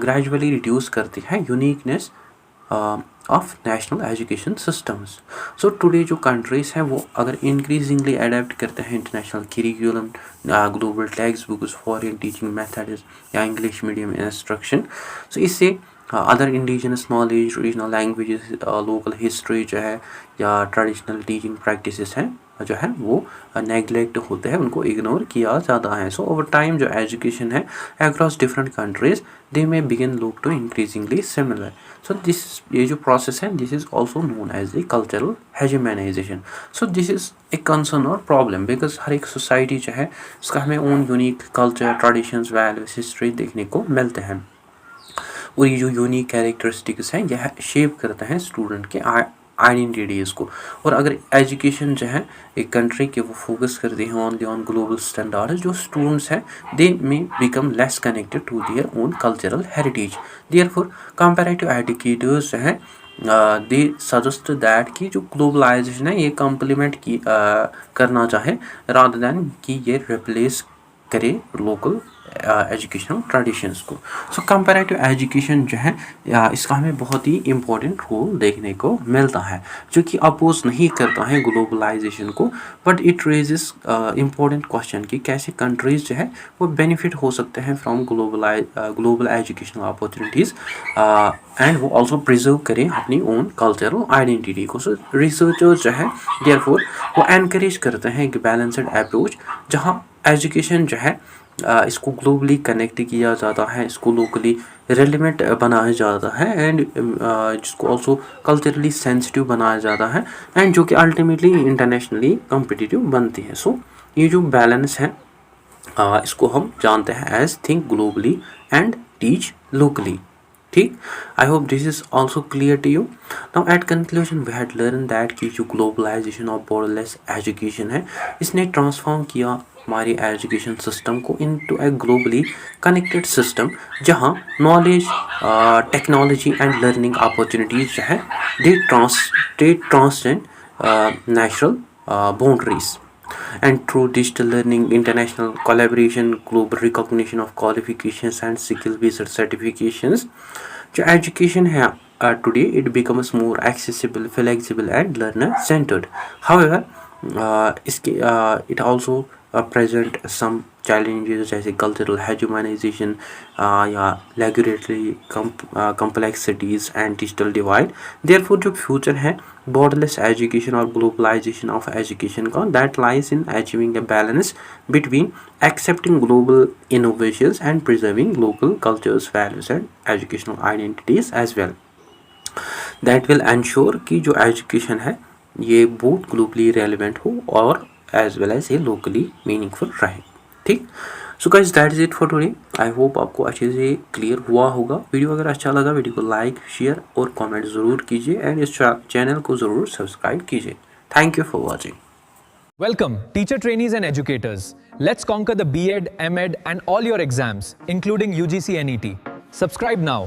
gradually reduce करती है uniqueness of national education systems. So today जो countries हैं वो अगर increasingly adapt करते हैं international curriculum, global textbooks, foreign teaching methods या English medium instruction, so इससे other indigenous knowledge, regional languages, local history जो है या ट्रेडिशनल टीचिंग प्रैक्टिसेस हैं जो है वो नेगलेक्ट होते हैं, उनको इग्नोर किया जाता है. सो ओवर टाइम जो एजुकेशन है across different countries they may begin look to increasingly similar. So this ये जो प्रोसेस है this is also known as the cultural hegemonisation. So this is a concern और problem because हर एक society जो है उसका हमें own unique culture, traditions, values, history देखने को मिलते हैं, और ये जो यूनिक कैरेक्टरिस्टिक्स हैं यह शेप करते हैं स्टूडेंट के आइडेंटिटीज़ को. और अगर एजुकेशन जो है एक कंट्री के वो फोकस करते हैं ऑन ग्लोबल स्टैंडर्ड, जो स्टूडेंट्स हैं they may become less connected to their own cultural heritage. Therefore comparative educators जो हैं दे सजेस्ट दैट कि जो ग्लोबलाइजेशन है ये कम्प्लीमेंट की करना चाहे रादर दैन कि ये रिप्लेस करे लोकल एजुकेशनल ट्रेडिशंस को. सो कंपैरेटिव एजुकेशन जो है इसका हमें बहुत ही इम्पोर्टेंट रोल देखने को मिलता है जो कि अपोज नहीं करता है ग्लोबलाइजेशन को, but it raises important question कि कैसे कंट्रीज जो है वो बेनिफिट हो सकते हैं from global educational opportunities and वो ऑल्सो प्रिजर्व करें अपनी ओन कल्चरल आइडेंटिटी को. सो रिसर्चर्स जो है देयरफॉर वो एनकरेज करते हैं एक बैलेंस्ड अप्रोच जहाँ एजुकेशन जो है इसको ग्लोबली कनेक्ट किया जाता है, इसको लोकली रेलिवेंट बनाया जाता है एंड जिसको ऑल्सो कल्चरली सेंसिटिव बनाया जाता है एंड जो कि अल्टीमेटली इंटरनेशनली कम्पिटिटिव बनती है। सो ये जो बैलेंस है इसको हम जानते हैं as think globally and teach locally. ठीक, I hope this is also clear to you. Now at conclusion we had learn that कि जो ग्लोबलाइजेशन ऑफ बॉर्डरलेस एजुकेशन है इसने ट्रांसफॉर्म किया हमारी एजुकेशन सिस्टम को into a globally connected system जहां knowledge, technology and learning opportunities जो है they transcend national boundaries. And through digital learning, international collaboration, global recognition of qualifications and skill-based certifications, जो education है today it becomes more accessible, flexible and learner-centered. However, it also present some challenges जैसे cultural hegemonization या regulatory complexities and digital divide. Therefore जो future है borderless education और globalization of education का that lies in achieving a balance between accepting global innovations and preserving local cultures, values and educational identities as well. That will ensure कि जो education है ये बहुत globally relevant हो और as well as ये locally meaningful रहे। ठीक, so guys that is it for today. I hope आपको अच्छे से क्लियर हुआ होगा। वीडियो अगर अच्छा लगा वीडियो को लाइक, शेयर और कमेंट ज़रूर कीजिए एंड इस चैनल को ज़रूर सब्सक्राइब कीजिए। Thank you for watching. Welcome, teacher trainees and educators. Let's conquer the B.Ed, M.Ed and all your exams, including UGC NET. Subscribe now.